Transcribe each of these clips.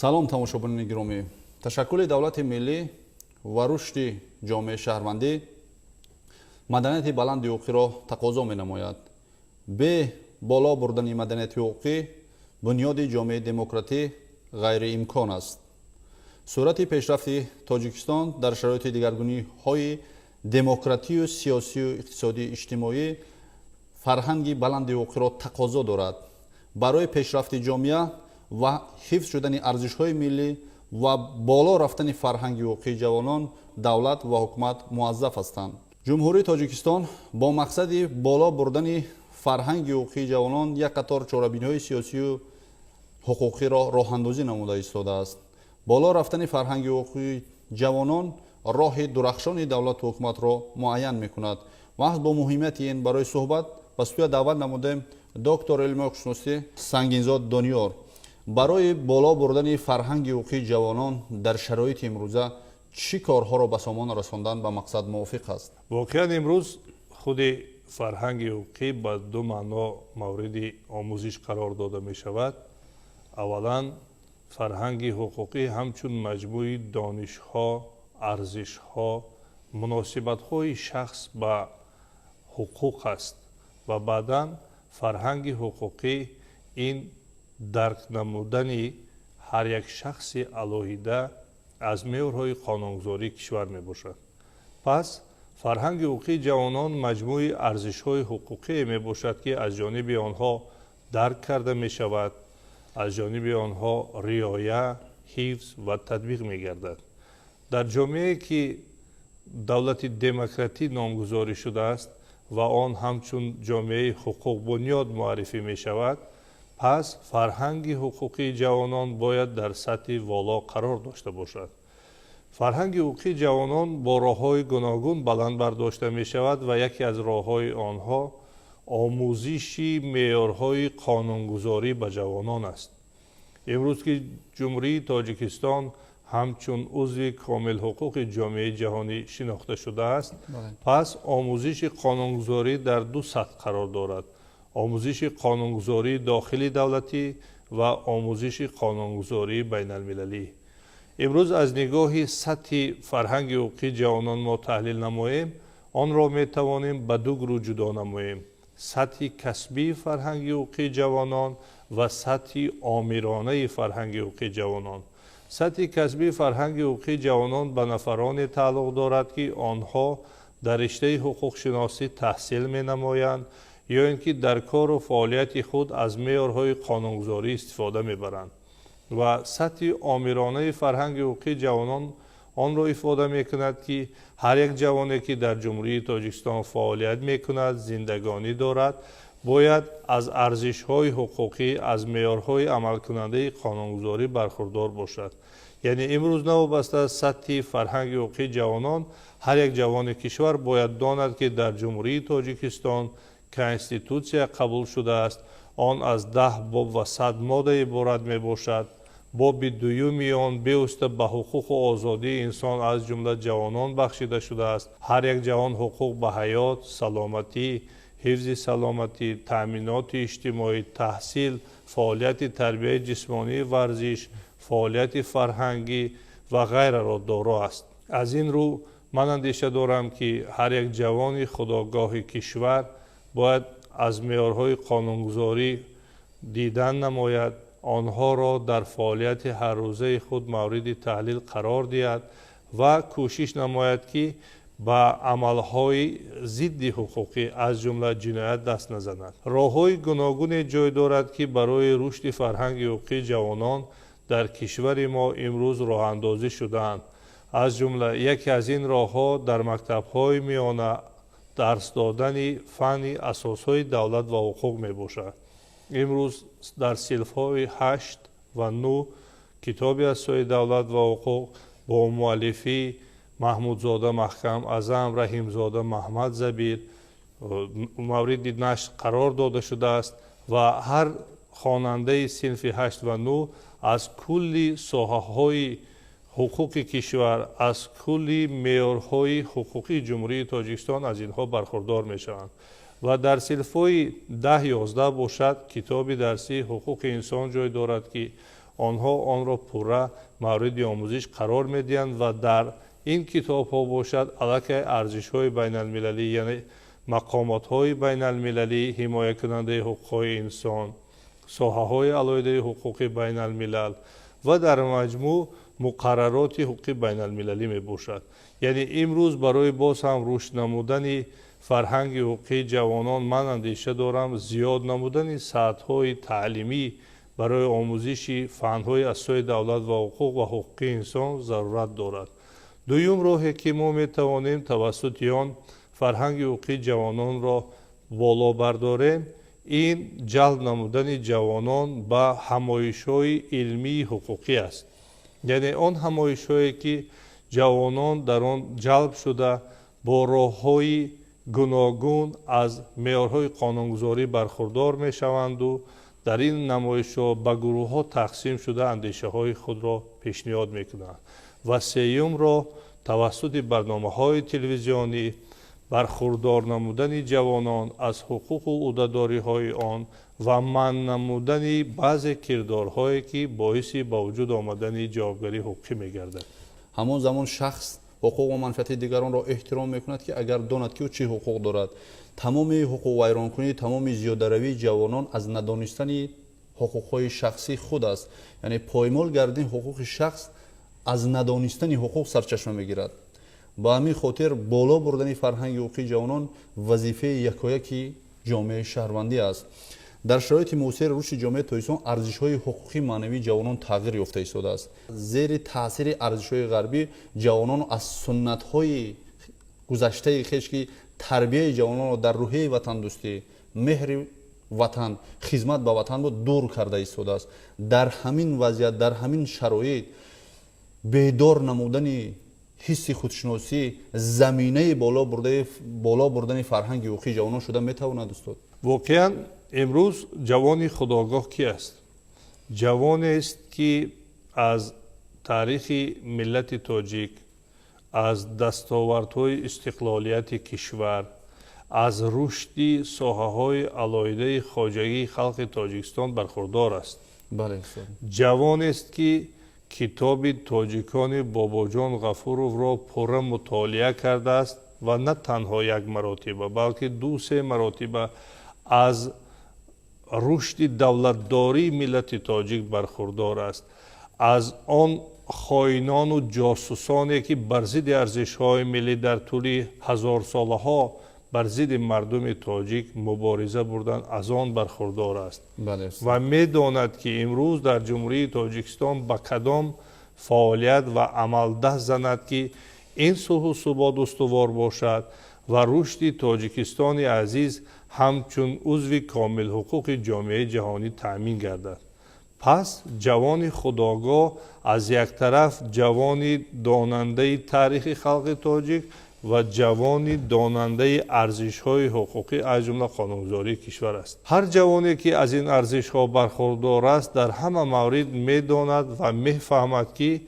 салом тамошобинони гиромӣ. Ташаккули давлати миллӣ ва рушди ҷомеаи шаҳрвандӣ маданияти баланди ҳуқуқиро тақозо менамояд. бе боло бурдани маданияти ҳуқуқӣ бунёди ҷомеаи демократӣ ғайриимкон аст. сурати пешрафти Тоҷикистон дар шароити дигаргуниҳои демократию сиёсию иқтисодии иҷтимоӣ фарҳанги баланди ҳуқуқиро тақозо дорад. барои пешрафти ҷомеа ва ҳифз шудани арзишҳои миллӣ ва боло рафтани фарҳанги ҳуқуқии ҷавонон давлат ва ҳукумат муаззаф ҳастанд. ҷумҳурии Тоҷикистон бо мақсади боло бурдани фарҳанги ҳуқуқии ҷавонон як қатор чорабиниҳои сиёсию ҳуқуқиро роҳандозӣ намуда истодааст. боло рафтани фарҳанги ҳуқуқии ҷавонон роҳи дурахшони давлату ҳукуматро муайян мекунад. вақт бо муҳимияти ин барои суҳбат ба студия даъват намудем доктор илми ҳуқуқшиносӣ Сангинзод Дониёр. барои боло бурдани фарҳанги ҳуқуқии ҷавонон дар шароити имрӯза чӣ корҳоро ба сомон расондан ба мақсад мувофиқ аст? воқеан имрӯз худи фарҳанги ҳуқуқӣ ба ду маъно мавриди омӯзиш қарор дода мешавад. аввалан фарҳанги ҳуқуқӣ ҳамчун маҷмӯи донишҳо, арзишҳо, муносибатҳои шахс ба ҳуқуқ аст ва баъдан фарҳанги ҳуқуқӣ ин дарк намудани ҳар як шахси алоҳида аз меъёрҳои қонунгузории кишвар мебошад. пас фарҳанги ҳуқуқии ҷавонон маҷмӯи арзишҳои ҳуқуқие мебошад ки аз ҷониби онҳо дарк карда мешавад, аз ҷониби онҳо риоя, ҳифз ва татбиқ мегардад. дар ҷомеае ки давлати демократӣ номгузорӣ шудааст ва он ҳамчун ҷомеаи ҳуқуқбунёд муаррифӣ мешавад, пас фарҳанги ҳуқуқии ҷавонон бояд дар сатҳи воло қарор дошта бошад. фарҳанги ҳуқуқии ҷавонон бо роҳҳои гуногун баланд бардошта мешавад ва яке аз роҳҳои онҳо омӯзиши меъёрҳои қонунгузорӣ ба ҷавонон аст. имрӯз ки ҷумҳурии Тоҷикистон ҳамчун узви комилҳуқуқи ҷомеаи ҷаҳонӣ шинохта шудааст, пас омӯзиши қонунгузорӣ дар ду сатҳ қарор дорад. омӯзиши қонунгузории дохили давлатӣ ва омӯзиши қонунгузории байналмилалӣ. имрӯз аз нигоҳи сатҳи фарҳанги ҳуқуқии ҷавонон мо таҳлил намоем, онро метавонем ба ду гурӯҳ ҷудо намоем: сатҳи касбии фарҳанги ҳуқуқии ҷавонон ва сатҳи омиронаи фарҳанги ҳуқуқии ҷавонон. сатҳи касбии фарҳанги ҳуқуқии ҷавонон ба нафароне тааллуқ дорад ки онҳо дар риштаи ҳуқуқшиносӣ таҳсил менамоянд ё ин ки дар кору фаъолияти худ аз меъёрҳои қонунгузорӣ истифода мебаранд. ва сатҳи омиронаи фарҳанги ҳуқуқии ҷавонон онро ифода мекунад ки ҳар як ҷавоне ки дар ҷумҳурии Тоҷикистон фаъолият мекунад, зиндагонӣ дорад, бояд аз арзишҳои ҳуқуқӣ, аз меъёрҳои амалкунандаи қонунгузорӣ бархурдор бошад. яъне имрӯз навобаста аз сатҳи фарҳанги ҳуқуқии ҷавонон ҳар як ҷавони кишвар бояд донад ки дар ҷумҳурии Тоҷикистон конститутсия қабул шудааст. он аз 10 боб ва 100 модда иборат мебошад. боби дуюми он беуста ба ҳуқуқу озодии инсон аз ҷумла ҷавонон бахшида шудааст. ҳар як ҷавон ҳуқуқ ба ҳаёт, саломатӣ, ҳифзи саломатӣ, таъминоти иҷтимоӣ, таҳсил, фаъолияти тарбияи ҷисмонӣ, варзиш, фаъолияти фарҳангӣ ва ғайраро доро аст. аз ин рӯ ман андеша дорам ки ҳар як ҷавони худогоҳи кишвар бояд аз меъёрҳои қонунгузорӣ дидан намояд, онҳоро дар фаъолияти ҳаррӯзаи худ мавриди таҳлил қарор диҳад ва кӯшиш намояд ки ба амалҳои зидди ҳуқуқӣ аз ҷумла ҷиноят даст назанад. роҳҳои гуногуне ҷой дорад ки барои рушди фарҳанги ҳуқуқии ҷавонон дар кишвари мо имрӯз роҳандозӣ шудаанд. аз ҷумла яке аз ин роҳҳо дар мактабҳои миёна дарс додани фанни асосҳои давлат ва ҳуқуқ мебошад. имрӯз дар синфҳои 8 ва 9 китоби асосҳои давлат ва ҳуқуқ бо муаллифии Маҳмудзода Маҳкам Азам, Раҳимзода Маҳмад Забир мавриди нашр қарор дода шудааст ва ҳар хонандаи синфи 8 ва 9 аз кулли соҳаҳои ҳуқуқи кишвар, аз кулли меъёрҳои ҳуқуқии ҷумҳурии Тоҷикистон аз инҳо бархурдор мешаванд. ва дар синфҳои 10-11 бошад китоби дарсии ҳуқуқи инсон ҷой дорад ки آنها آن را پورا مورد آموزش قرار میدهند و در این کتاب ها باشد علاقه ارزش های بین المللی یعنی مقامات های بین المللی حمایت کننده حقوق های انسان ساحه های علیحده حقوق بین الملل و در مجموع مقررات حقوق بین المللی می باشد. یعنی امروز برای باز هم رشد نمودن فرهنگ حقوقی جوانان من اندیشه دارم زیاد نمودن سطح‌های تعلیمی برای آموزش فن‌های اساسی دولت و حقوق و حقوق انسان ضرورت دارد. دوم راهی که ما می‌توانیم توسط آن فرهنگ حقوقی جوانان را بالا برداریم این جلب نمودن جوانان به همایش‌های علمی حقوقی است. یعنی آن همایش‌هایی که جوانان در آن جلب شده با راه‌های گوناگون از معیارهای قانونگذاری برخوردار می‌شوند و در این نمایش‌ها به گروه‌ها تقسیم شده اندیشه‌های خود را پیشنهاد می‌کنند. و سوم را توسط برنامه‌های تلویزیونی برخوردار نمودن جوانان از حقوق و عهده‌داری‌های آن و منع نمودن بعضی کردارهایی که باعث به وجود آمدن جوابگری حقوقی می‌گردد. همون زمان شخص حقوق و منفعت دیگران را احترام میکند که اگر داند که او چه حقوق دارد. تمام حقوق ویرانکنی تمام زیاده‌روی جوانان از ندانستن حقوق‌های شخصی خود است. یعنی پایمال گردیدن حقوق شخص از ندانستن حقوق سرچشمه میگیرد. با همین خاطر بالا بردن فرهنگ حقوقی جوانان وظیفه یکایک جامعه شهروندی است. در شرایط معاصر رشد جامعه تاکستان ارزش‌های حقوقی معنوی جوانان تغییر یافته ایستاده است. زیر تاثیر ارزش‌های غربی جوانان از سنت‌های گذشته خویش که تربیت جوانان را در روحیه وطن دوستی، مهر وطن، خدمت به وطن را دور کرده ایستاده است. در همین وضعیت در همین شرایط بیدار نمودن حس خودشناسی زمینه بالا بردن فرهنگ حقوقی جوانان شده میتواند استاد. واقعا امروز جوانی خودآگاه کی است؟ جوانی است که از تاریخ ملت تاجیک، از دستاوردهای استقلالیت کشور، از رشد ساحه‌های علیحده خواجگی خلق تاجیکستان برخوردار است. بله استاد. جوانی است که کتاب تاجیکان باباجان غفورов را پورا مطالعه کرده است و نه تنها یک مرتبه بلکه 2-3 مرتبه از رشد دولتداری ملت تاجیک برخوردار است. از آن خائنان و جاسوسانی که بر ضد ارزش‌های ملی در طول هزار سالها بر ضد مردم تاجیک مبارزه بردند از آن برخوردار است. بله. و می‌داند که امروز در جمهوری تاجیکستان با کدام فعالیت و عمل دست زند که این صلح و ثبات استوار باشد و رشد تاجیکستان عزیز همچون عضو کامل حقوق جامعه جهانی تأمین گردد. پس جوان خودآگاه از یک طرف جوان داننده تاریخ خلق تاجیک و جوان داننده ارزش‌های حقوقی از جمله قانونگذاری کشور است. هر جوانی که از این ارزش‌ها برخوردار است در همه مورد می‌داند و می‌فهمد که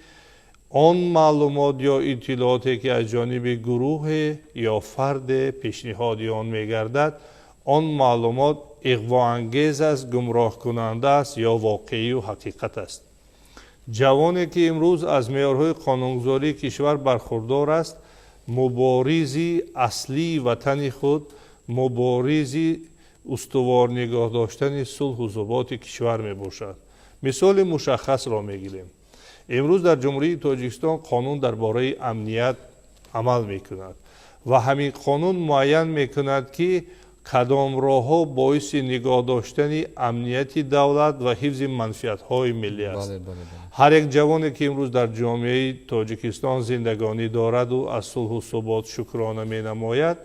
آن معلومات یا اطلاعاتی که از جانب گروه یا فرد پیشنهادی آن می‌گردد آن معلومات اغواانگیز است، گمراه کننده است یا واقعی و حقیقت است. جوانی که امروز از معیارهای قانونگذاری کشور برخوردار است مبارزی اصلی وطن خود، مبارزی استوار نگاه داشتن صلح و ثبات کشور می باشد. مثال مشخص را می گیریم. امروز در جمهوری تاجیکستان قانون درباره امنیت عمل می کند و همین قانون معین می کند که کدام راه‌ها باعث نگاه داشتن امنیت دولت و حفظ منفعت‌های ملی است. هر یک جوانی که امروز در جامعه تاجیکستان زندگانی دارد و از صلح و ثبات شکرانه می‌نماید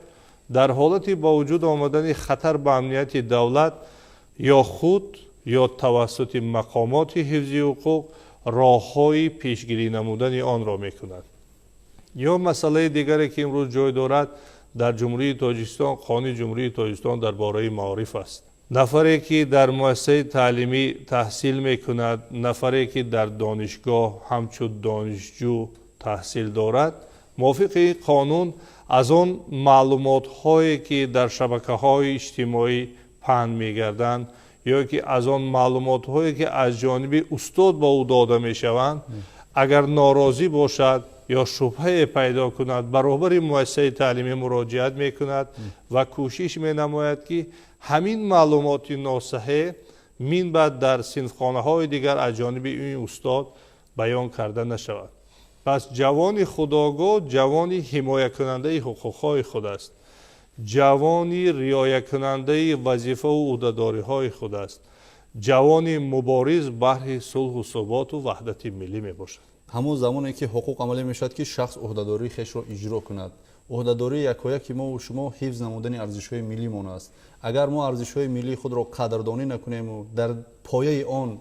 در حالت با وجود آمدن خطر به امنیت دولت یا خود یا توسط مقامات حفظی حقوق راه‌های پیشگیری نمودن آن را می‌کند. یا مسئله دیگری که امروز جای دارد در جمهوری تاجیکستان قانون جمهوری تاجیکستان درباره معارف است. نفری که در مؤسسه تعلیمی تحصیل میکند، نفری که در دانشگاه همچون دانشجو تحصیل دارد، موافق این قانون از آن معلومات هایی که در شبکه های اجتماعی پهن میگردند ё ки аз он маълумотҳое ки аз ҷониби устод ба ӯ дода мешаванд агар норозӣ бошад ё шубҳае пайдо кунад баробари муассисаи таълимӣ муроҷиат мекунад ва кӯшиш менамояд ки ҳамин маълумоти носаҳе минбаъд дар синфхонаҳои дигар аз ҷониби ин устод баён карда нашавад. пас ҷавони худогоҳ ҷавони ҳимоякунандаи ҳуқуқҳои худ аст, ҷавони риоякунандаи вазифаву ӯҳдадориҳои худ аст, ҷавони мубориз баҳри сулҳу суботу ваҳдати миллӣ мебошад. ҳамон замоне ки ҳуқуқ амалӣ мешавад ки шахс ӯҳдадории хешро иҷро кунад. ӯҳдадории якояки мо шумо ҳифз намудани арзишҳои миллимон аст. агар мо арзишҳои миллии худро қадрдонӣ накунему дар пояи он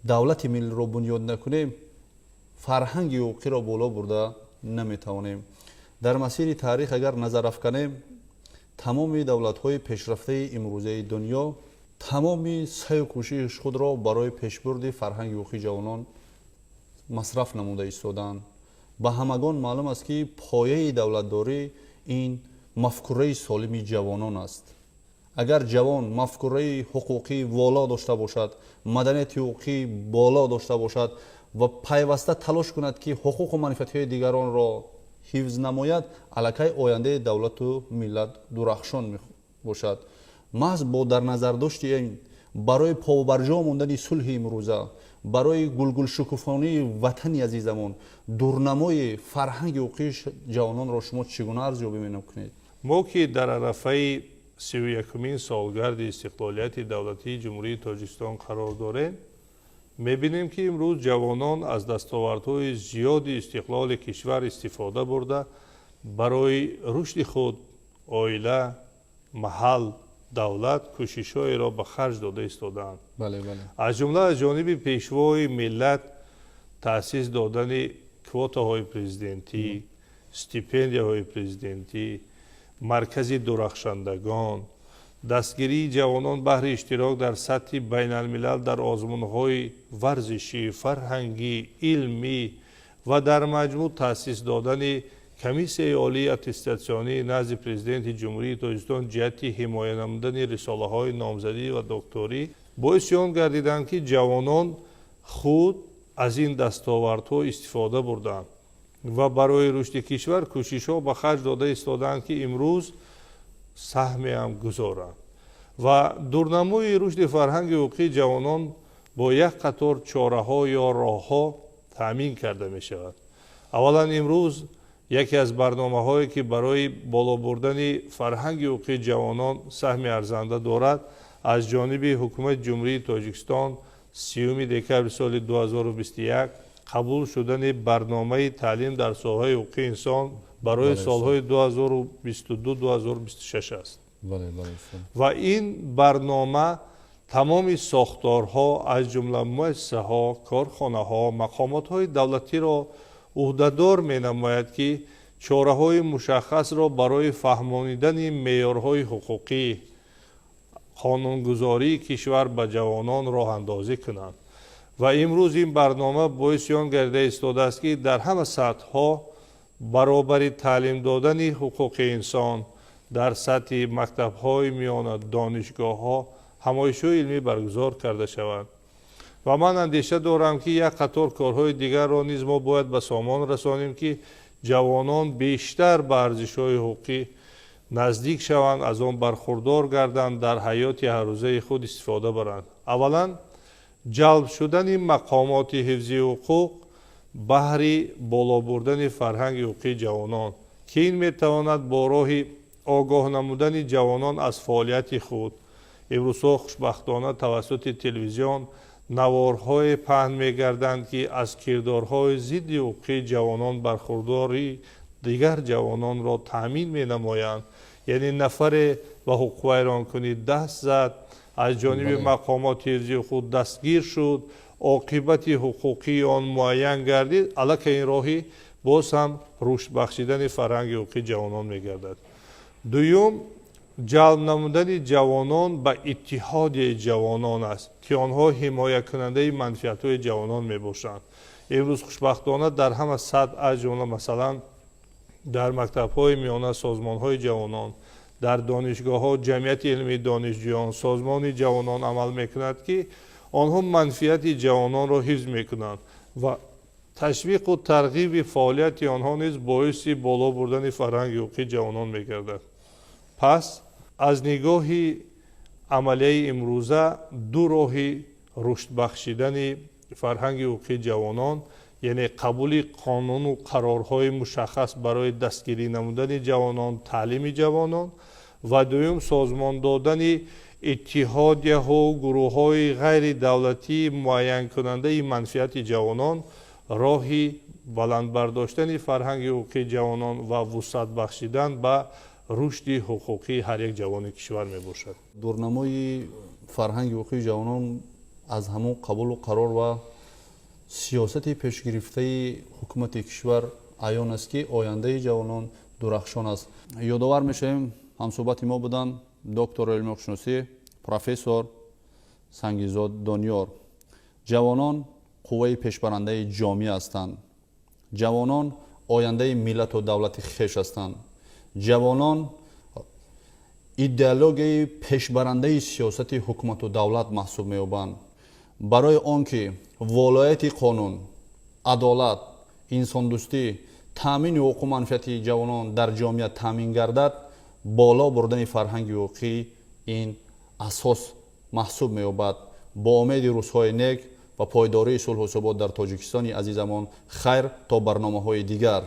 давлати миллиро бунёд накунем фарҳанги ҳуқуқиро боло бурда наметавонем. дар масири таърих агар назар афканем тамоми давлатҳои пешрафтаи имрӯзаи дунё тамоми саю кӯшиши худро барои пешбурди фарҳанги ҳуқуқи ҷавонон масраф намуда истоданд. ба ҳамагон маълум аст ки пояи давлатдорӣ ин мафкураи солими ҷавонон аст. агар ҷавон мафкураи ҳуқуқӣ воло дошта бошад, маданияти ҳуқуқӣ боло дошта бошад ва пайваста талош кунад ки ҳуқуқу манфиатҳои дигаронро ҳифз намояд, аллакай ояндаи давлату миллат дурахшон бошад. маҳз бо дар назардошти ин барои побарҷо мондани сулҳи имрӯза, барои гулгулшукуфонии ватани азизамон, дурнамои фарҳанги ҳуқуқии ҷавононро шумо чӣ гуна арзёбӣ менамукунед? мо ки дар арафаи 31-умин солгарди истиқлолияти давлатии ҷумҳурии тоҷикистон қарор дорем, мебинем ки имрӯз ҷавонон аз дастовардҳои зиёди истиқлоли кишвар истифода бурда барои рушди худ оила, маҳал, давлат кӯшишҳоеро ба харҷ дода истодаанд. аз ҷумла аз ҷониби пешвои миллат таъсис додани квотаҳои президентӣ, стипендияҳои президентӣ, маркази дурахшандагон, дастгирии ҷавонон баҳри иштирок дар сатҳи байналмилал дар озмунҳои варзишӣ, фарҳангӣ, илмӣ ва дар маҷмӯъ таъсис додани комиссияи олии аттестатсионии назди президенти ҷумҳурии тоҷикистон ҷиҳати ҳимоя намудани рисолаҳои номзадӣ ва докторӣ боиси он гардиданд ки ҷавонон худ аз ин дастовардҳо истифода бурданд ва барои рушди кишвар кӯшишҳо ба харҷ дода истоданд ки имрӯз саҳмеам гузоранд ва дурнамои рушди фарҳанги ҳуқуқии ҷавонон бо як қатор чораҳо ё роҳҳо таъмин карда мешавад. аввалан имрӯз яке аз барномаҳое ки барои боло бурдани фарҳанги ҳуқуқии ҷавонон саҳми арзанда дорад аз ҷониби ҳукумати ҷумҳурии тоҷикистон 30 декабри соли 2021 қабул шудани барномаи таълим дар соҳаи ҳуқуқи инсон барои солҳои 2022-2026 аст. ва ин барнома тамоми сохторҳо аз ҷумла муассисаҳо, корхонаҳо, мақомотҳои давлатиро ӯҳдадор менамояд ки чораҳои мушаххасро барои фаҳмонидани меъёрҳои ҳуқуқӣ, қонунгузории кишвар ба ҷавонон роҳандозӣ кунанд. ва имрӯз ин барнома боиси он гардида истодааст ки дар ҳама сатҳҳо баробари таълим додани ҳуқуқи инсон дар сатҳи мактабҳои миёна, донишгоҳҳо ҳамоишҳои илмӣ баргузор карда шаванд. ва ман андеша дорам ки як қатор корҳои дигарро низ мо бояд ба сомон расонем ки ҷавонон бештар ба арзишҳои ҳуқуқӣ наздик шаванд, аз он бархурдор гарданд, дар ҳаёти ҳаррӯзаи худ истифода баранд. аввалан ҷалб шудани мақомоти ҳифзи ҳуқуқ баҳри боло бурдани фарҳанги ҳуқуқии ҷавонон ки ин метавонад бо роҳи огоҳ намудани ҷавонон аз фаъолияти худ. имрӯзҳо хушбахтона тавассути телевизион наворҳое паҳн мегарданд ки аз кирдорҳои зидди ҳуқуқии ҷавонон бархурдори дигар ҷавононро таъмин менамоянд. яъне нафаре ба ҳуқуқвайронкунӣ даст зад, аз ҷониби мақомоти ҳифзи ҳуқуқ дастгир шуд, оқибати ҳуқуқии он муайян гардид, аллакай ин роҳи боз ҳам рушд бахшидани фарҳанги ҳуқуқии ҷавонон мегардад. дуюм ҷалб намудани ҷавонон ба иттиҳодияи ҷавонон аст ки онҳо ҳимоякунандаи манфиатҳои ҷавонон мебошанд. имрӯз хушбахтона дар ҳама сатҳ аз ҷумла масалан дар мактабҳои миёна, созмонҳои ҷавонон, дар донишгоҳҳо ҷамъияти илмии донишҷӯён созмони ҷавонон амал мекунад ки онҳо манфиати ҷавононро ҳифз мекунанд ва ташвиқу тарғиби фаъолияти онҳо низ боиси боло бурдани фарҳанги ҳуқуқии ҷавонон мегардад. пас аз нигоҳи амалияи имрӯза ду роҳи рушд бахшидани фарҳанги ҳуқуқии ҷавонон, яъне қабули қонуну қарорҳои мушаххас барои дастгирӣ намудани ҷавонон, таълими ҷавонон ва дуюм созмон додани иттиҳодияҳо, гурӯҳҳои ғайридавлатии муайянкунандаи манфиати ҷавонон роҳи баландбардоштани фарҳанги ҳуқуқии ҷавонон ва вусъат бахшидан ба рушди ҳуқуқии ҳар як ҷавони кишвар мебошад. дурнамои фарҳанги ҳуқуқии ҷавонон аз ҳамон қабулу қарор ва сиёсати пешгирифтаи ҳукумати кишвар аён аст ки ояндаи ҷавонон дурахшон аст. ёдовар мешавем, ҳамсӯҳбати мо буданд доктор илмиҳуқуқшуносӣ профессор Сангизод Дониёр. ҷавонон қувваи пешбарандаи ҷомеа ҳастанд. ҷавонон ояндаи миллату давлати хеш ҳастанд. ҷавонон идеологияи пешбарандаи сиёсати ҳукумату давлат маҳсуб меёбанд. барои он ки волояти қонун, адолат, инсондӯстӣ, таъмини ҳуқуқу манфиати ҷавонон дар ҷомеа таъмин гардад, боло бурдани фарҳанги ҳуқуқӣ ин асос маҳсуб меёбад. бо умеди рӯзҳои нек ва пойдории сулҳу суботи дар тоҷикистони азизамон хайр то барномаҳои дигар.